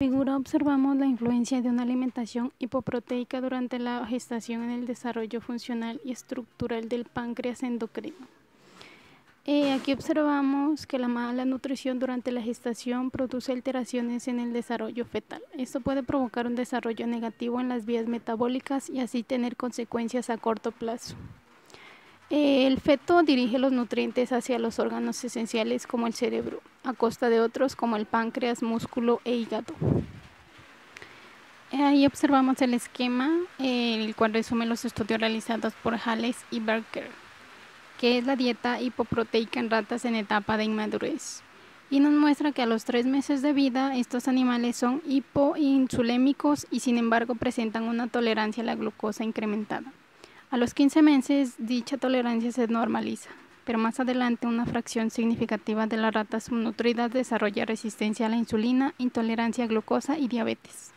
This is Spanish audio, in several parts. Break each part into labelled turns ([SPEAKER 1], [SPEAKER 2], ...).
[SPEAKER 1] Figura observamos la influencia de una alimentación hipoproteica durante la gestación en el desarrollo funcional y estructural del páncreas endocrino. Aquí observamos que la mala nutrición durante la gestación produce alteraciones en el desarrollo fetal. Esto puede provocar un desarrollo negativo en las vías metabólicas y así tener consecuencias a corto plazo. El feto dirige los nutrientes hacia los órganos esenciales como el cerebro, a costa de otros como el páncreas, músculo e hígado. Ahí observamos el esquema, el cual resume los estudios realizados por Hales y Barker, que es la dieta hipoproteica en ratas en etapa de inmadurez. Y nos muestra que a los 3 meses de vida estos animales son hipoinsulémicos y sin embargo presentan una tolerancia a la glucosa incrementada. A los 15 meses dicha tolerancia se normaliza, pero más adelante una fracción significativa de las ratas subnutridas desarrolla resistencia a la insulina, intolerancia a glucosa y diabetes,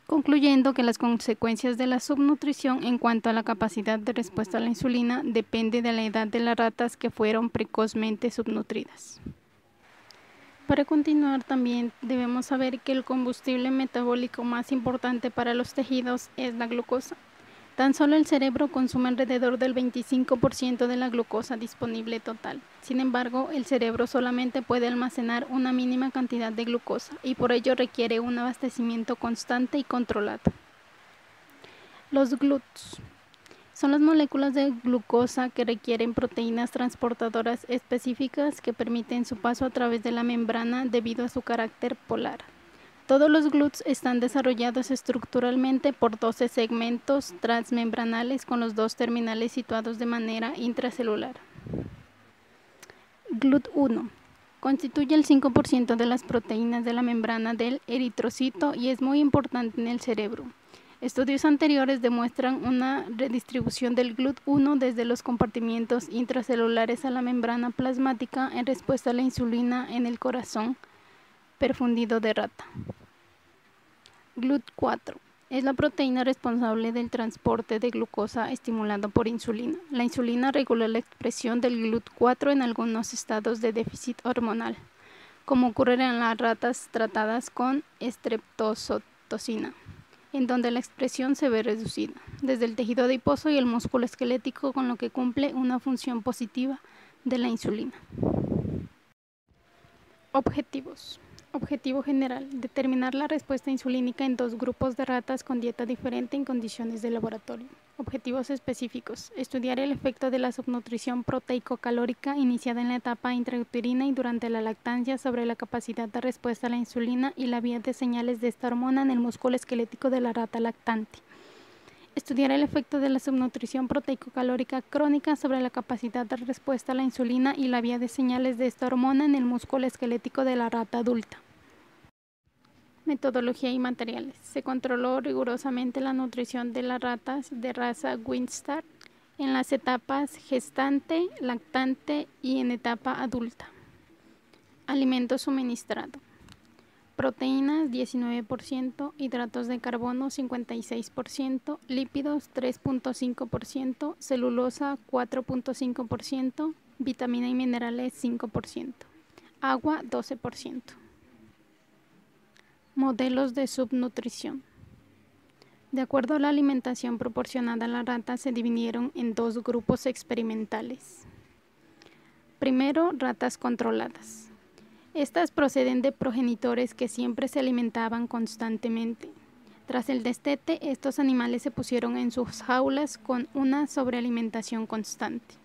[SPEAKER 1] concluyendo que las consecuencias de la subnutrición en cuanto a la capacidad de respuesta a la insulina depende de la edad de las ratas que fueron precozmente subnutridas. Para continuar, también debemos saber que el combustible metabólico más importante para los tejidos es la glucosa. Tan solo el cerebro consume alrededor del 25% de la glucosa disponible total. Sin embargo, el cerebro solamente puede almacenar una mínima cantidad de glucosa y por ello requiere un abastecimiento constante y controlado. Los GLUTs son las moléculas de glucosa que requieren proteínas transportadoras específicas que permiten su paso a través de la membrana debido a su carácter polar. Todos los GLUTs están desarrollados estructuralmente por 12 segmentos transmembranales con los 2 terminales situados de manera intracelular. GLUT1 constituye el 5% de las proteínas de la membrana del eritrocito y es muy importante en el cerebro. Estudios anteriores demuestran una redistribución del GLUT1 desde los compartimientos intracelulares a la membrana plasmática en respuesta a la insulina en el corazón perfundido de rata. GLUT4 es la proteína responsable del transporte de glucosa estimulado por insulina. La insulina regula la expresión del GLUT4 en algunos estados de déficit hormonal, como ocurre en las ratas tratadas con estreptozotocina, en donde la expresión se ve reducida desde el tejido adiposo y el músculo esquelético, con lo que cumple una función positiva de la insulina. Objetivos. Objetivo general: determinar la respuesta insulínica en 2 grupos de ratas con dieta diferente en condiciones de laboratorio. Objetivos específicos: estudiar el efecto de la subnutrición proteico-calórica iniciada en la etapa intrauterina y durante la lactancia sobre la capacidad de respuesta a la insulina y la vía de señales de esta hormona en el músculo esquelético de la rata lactante. Estudiar el efecto de la subnutrición proteico-calórica crónica sobre la capacidad de respuesta a la insulina y la vía de señales de esta hormona en el músculo esquelético de la rata adulta. Metodología y materiales. Se controló rigurosamente la nutrición de las ratas de raza Windstar en las etapas gestante, lactante y en etapa adulta. Alimento suministrado: proteínas 19%, hidratos de carbono 56%, lípidos 3.5%, celulosa 4.5%, vitamina y minerales 5%, agua 12%. Modelos de subnutrición. De acuerdo a la alimentación proporcionada a la rata, se dividieron en 2 grupos experimentales. Primero, ratas controladas. Estas proceden de progenitores que siempre se alimentaban constantemente. Tras el destete, estos animales se pusieron en sus jaulas con una sobrealimentación constante.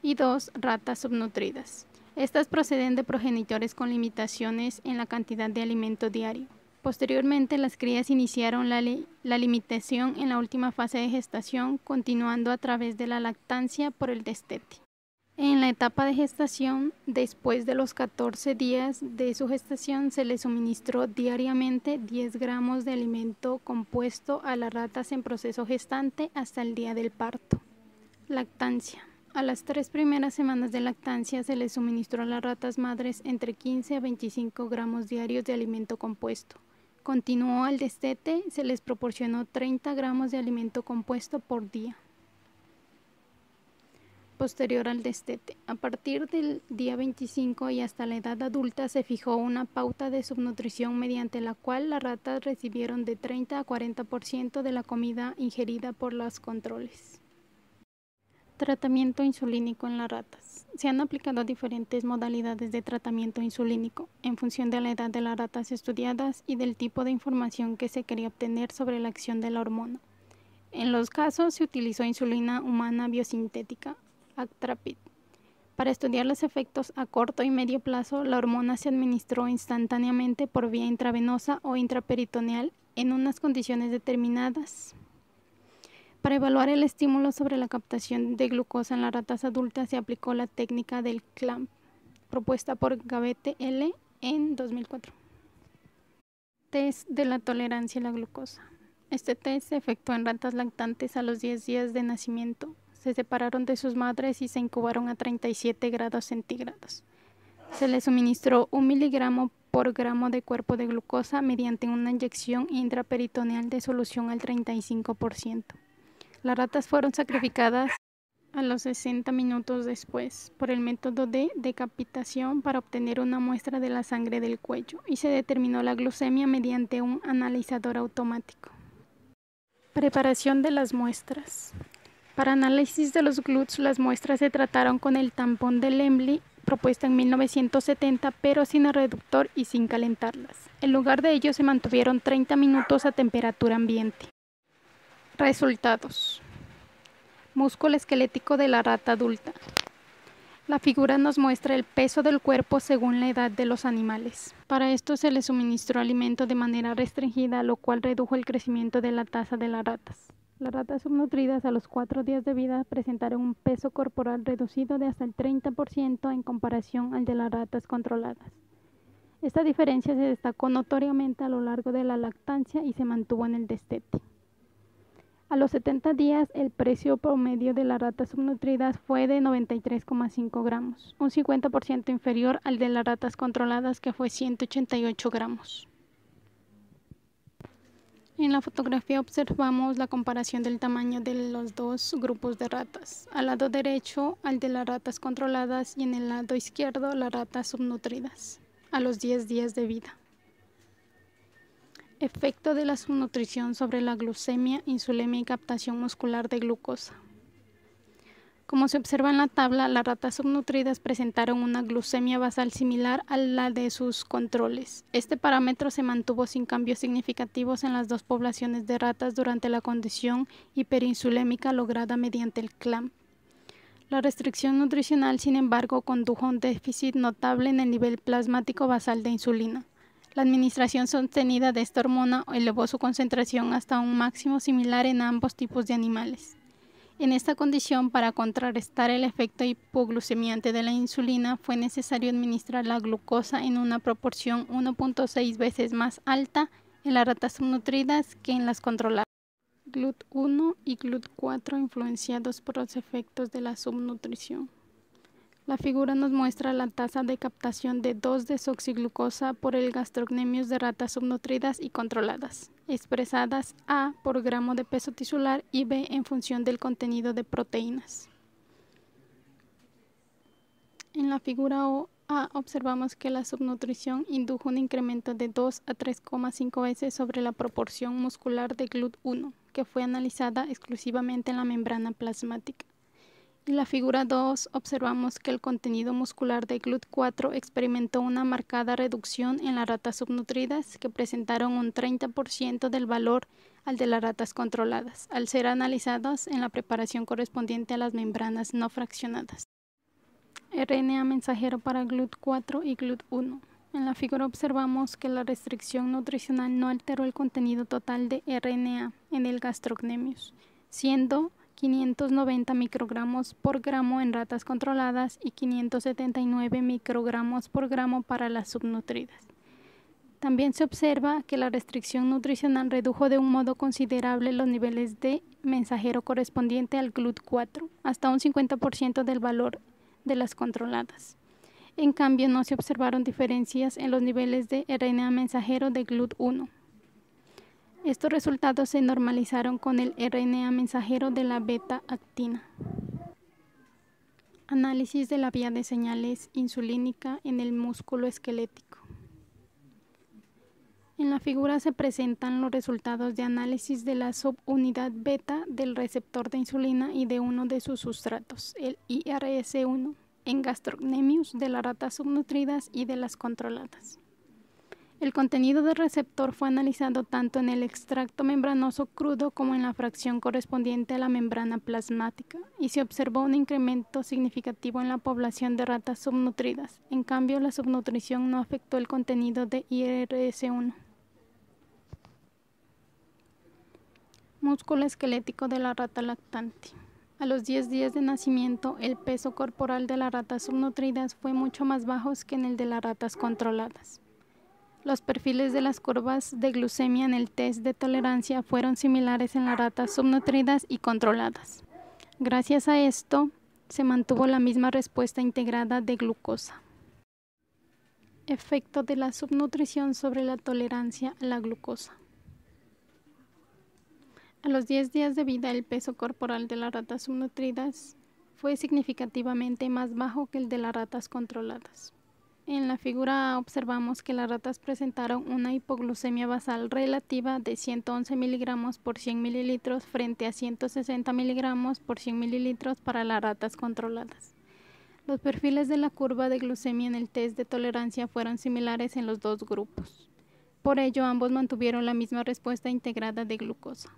[SPEAKER 1] Y 2, ratas subnutridas. Estas proceden de progenitores con limitaciones en la cantidad de alimento diario. Posteriormente, las crías iniciaron la limitación en la última fase de gestación, continuando a través de la lactancia por el destete. En la etapa de gestación, después de los 14 días de su gestación, se les suministró diariamente 10 gramos de alimento compuesto a las ratas en proceso gestante hasta el día del parto. Lactancia. A las 3 primeras semanas de lactancia se les suministró a las ratas madres entre 15 a 25 gramos diarios de alimento compuesto. Continuó al destete, se les proporcionó 30 gramos de alimento compuesto por día. Posterior al destete. A partir del día 25 y hasta la edad adulta se fijó una pauta de subnutrición mediante la cual las ratas recibieron de 30 a 40% de la comida ingerida por los controles. Tratamiento insulínico en las ratas. Se han aplicado diferentes modalidades de tratamiento insulínico en función de la edad de las ratas estudiadas y del tipo de información que se quería obtener sobre la acción de la hormona. En los casos se utilizó insulina humana biosintética, Actrapid. Para estudiar los efectos a corto y medio plazo, la hormona se administró instantáneamente por vía intravenosa o intraperitoneal en unas condiciones determinadas. Para evaluar el estímulo sobre la captación de glucosa en las ratas adultas se aplicó la técnica del CLAMP, propuesta por Gavete L. en 2004. Test de la tolerancia a la glucosa. Este test se efectuó en ratas lactantes a los 10 días de nacimiento. Se separaron de sus madres y se incubaron a 37 grados centígrados. Se les suministró 1 miligramo por gramo de cuerpo de glucosa mediante una inyección intraperitoneal de solución al 35%. Las ratas fueron sacrificadas a los 60 minutos después por el método de decapitación para obtener una muestra de la sangre del cuello y se determinó la glucemia mediante un analizador automático. Preparación de las muestras. Para análisis de los GLUTs, las muestras se trataron con el tampón de Lemley, propuesta en 1970, pero sin el reductor y sin calentarlas. En lugar de ello, se mantuvieron 30 minutos a temperatura ambiente. Resultados. Músculo esquelético de la rata adulta. La figura nos muestra el peso del cuerpo según la edad de los animales. Para esto se les suministró alimento de manera restringida, lo cual redujo el crecimiento de la tasa de las ratas. Las ratas subnutridas a los 4 días de vida presentaron un peso corporal reducido de hasta el 30% en comparación al de las ratas controladas. Esta diferencia se destacó notoriamente a lo largo de la lactancia y se mantuvo en el destete. A los 70 días, el precio promedio de las ratas subnutridas fue de 93,5 gramos, un 50% inferior al de las ratas controladas, que fue 188 gramos. En la fotografía observamos la comparación del tamaño de los dos grupos de ratas. Al lado derecho, al de las ratas controladas, y en el lado izquierdo, las ratas subnutridas, a los 10 días de vida. Efecto de la subnutrición sobre la glucemia, insulemia y captación muscular de glucosa. Como se observa en la tabla, las ratas subnutridas presentaron una glucemia basal similar a la de sus controles. Este parámetro se mantuvo sin cambios significativos en las dos poblaciones de ratas durante la condición hiperinsulémica lograda mediante el CLAMP. La restricción nutricional, sin embargo, condujo a un déficit notable en el nivel plasmático basal de insulina. La administración sostenida de esta hormona elevó su concentración hasta un máximo similar en ambos tipos de animales. En esta condición, para contrarrestar el efecto hipoglucemiante de la insulina, fue necesario administrar la glucosa en una proporción 1.6 veces más alta en las ratas subnutridas que en las controladas. GLUT1 y GLUT4 influenciados por los efectos de la subnutrición. La figura nos muestra la tasa de captación de 2-desoxiglucosa por el gastrocnemius de ratas subnutridas y controladas, expresadas A por gramo de peso tisular y B en función del contenido de proteínas. En la figura A observamos que la subnutrición indujo un incremento de 2 a 3,5 veces sobre la proporción muscular de GLUT1, que fue analizada exclusivamente en la membrana plasmática. En la figura 2 observamos que el contenido muscular de GLUT4 experimentó una marcada reducción en las ratas subnutridas, que presentaron un 30% del valor al de las ratas controladas, al ser analizadas en la preparación correspondiente a las membranas no fraccionadas. RNA mensajero para GLUT4 y GLUT1. En la figura observamos que la restricción nutricional no alteró el contenido total de RNA en el gastrocnemius, siendo 590 microgramos por gramo en ratas controladas y 579 microgramos por gramo para las subnutridas. También se observa que la restricción nutricional redujo de un modo considerable los niveles de mensajero correspondiente al GLUT4, hasta un 50% del valor de las controladas. En cambio, no se observaron diferencias en los niveles de RNA mensajero de GLUT1. Estos resultados se normalizaron con el RNA mensajero de la beta-actina. Análisis de la vía de señales insulínica en el músculo esquelético. En la figura se presentan los resultados de análisis de la subunidad beta del receptor de insulina y de uno de sus sustratos, el IRS1, en gastrocnemius de las ratas subnutridas y de las controladas. El contenido del receptor fue analizado tanto en el extracto membranoso crudo como en la fracción correspondiente a la membrana plasmática, y se observó un incremento significativo en la población de ratas subnutridas. En cambio, la subnutrición no afectó el contenido de IRS1. Músculo esquelético de la rata lactante. A los 10 días de nacimiento, el peso corporal de las ratas subnutridas fue mucho más bajo que en el de las ratas controladas. Los perfiles de las curvas de glucemia en el test de tolerancia fueron similares en las ratas subnutridas y controladas. Gracias a esto, se mantuvo la misma respuesta integrada de glucosa. Efecto de la subnutrición sobre la tolerancia a la glucosa. A los 10 días de vida, el peso corporal de las ratas subnutridas fue significativamente más bajo que el de las ratas controladas. En la figura A observamos que las ratas presentaron una hipoglucemia basal relativa de 111 miligramos por 100 mililitros frente a 160 miligramos por 100 mililitros para las ratas controladas. Los perfiles de la curva de glucemia en el test de tolerancia fueron similares en los dos grupos. Por ello, ambos mantuvieron la misma respuesta integrada de glucosa.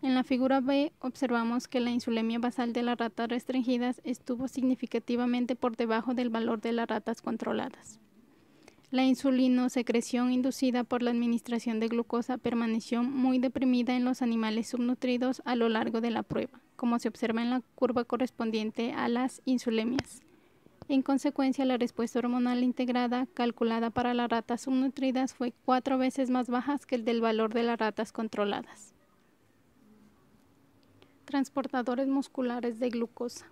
[SPEAKER 1] En la figura B observamos que la insulemia basal de las ratas restringidas estuvo significativamente por debajo del valor de las ratas controladas. La insulinosecreción inducida por la administración de glucosa permaneció muy deprimida en los animales subnutridos a lo largo de la prueba, como se observa en la curva correspondiente a las insulemias. En consecuencia, la respuesta hormonal integrada calculada para las ratas subnutridas fue 4 veces más baja que el del valor de las ratas controladas. Transportadores musculares de glucosa.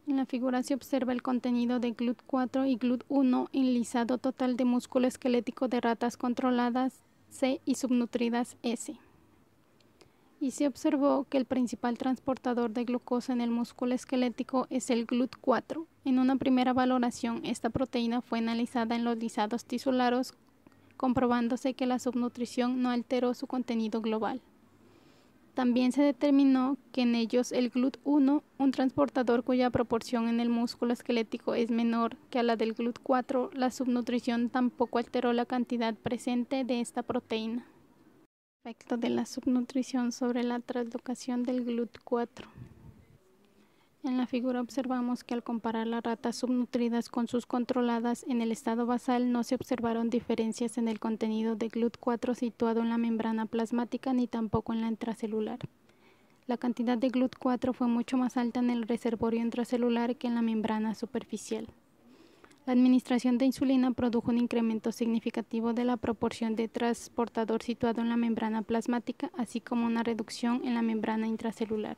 [SPEAKER 1] En la figura se observa el contenido de GLUT4 y GLUT1 en lisado total de músculo esquelético de ratas controladas C y subnutridas S. Y se observó que el principal transportador de glucosa en el músculo esquelético es el GLUT4. En una primera valoración, esta proteína fue analizada en los lisados tisulares, comprobándose que la subnutrición no alteró su contenido global. También se determinó que en ellos el GLUT1, un transportador cuya proporción en el músculo esquelético es menor que a la del GLUT4, la subnutrición tampoco alteró la cantidad presente de esta proteína. Efecto de la subnutrición sobre la translocación del GLUT4. En la figura observamos que al comparar las ratas subnutridas con sus controladas, en el estado basal no se observaron diferencias en el contenido de GLUT4 situado en la membrana plasmática ni tampoco en la intracelular. La cantidad de GLUT4 fue mucho más alta en el reservorio intracelular que en la membrana superficial. La administración de insulina produjo un incremento significativo de la proporción de transportador situado en la membrana plasmática, así como una reducción en la membrana intracelular.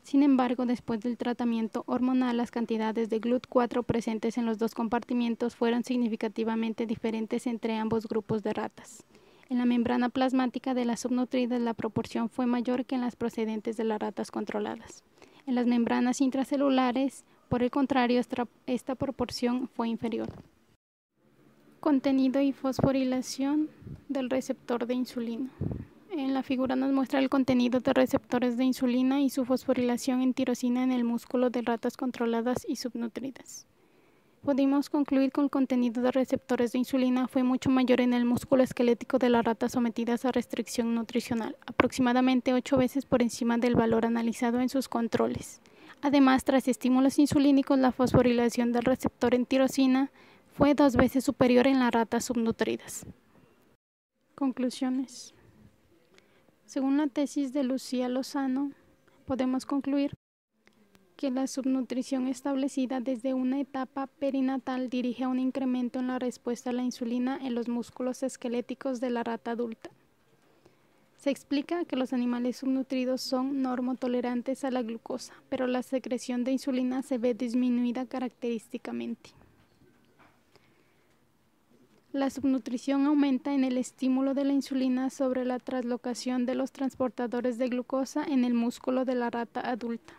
[SPEAKER 1] Sin embargo, después del tratamiento hormonal, las cantidades de GLUT4 presentes en los dos compartimientos fueron significativamente diferentes entre ambos grupos de ratas. En la membrana plasmática de las subnutridas, la proporción fue mayor que en las procedentes de las ratas controladas. En las membranas intracelulares, por el contrario, esta proporción fue inferior. Contenido y fosforilación del receptor de insulina. En la figura nos muestra el contenido de receptores de insulina y su fosforilación en tirosina en el músculo de ratas controladas y subnutridas. Pudimos concluir que el contenido de receptores de insulina fue mucho mayor en el músculo esquelético de las ratas sometidas a restricción nutricional, aproximadamente 8 veces por encima del valor analizado en sus controles. Además, tras estímulos insulínicos, la fosforilación del receptor en tirosina fue 2 veces superior en las ratas subnutridas. Conclusiones. Según la tesis de Lucía Lozano, podemos concluir que la subnutrición establecida desde una etapa perinatal dirige a un incremento en la respuesta a la insulina en los músculos esqueléticos de la rata adulta. Se explica que los animales subnutridos son normotolerantes a la glucosa, pero la secreción de insulina se ve disminuida característicamente. La subnutrición aumenta en el estímulo de la insulina sobre la translocación de los transportadores de glucosa en el músculo de la rata adulta.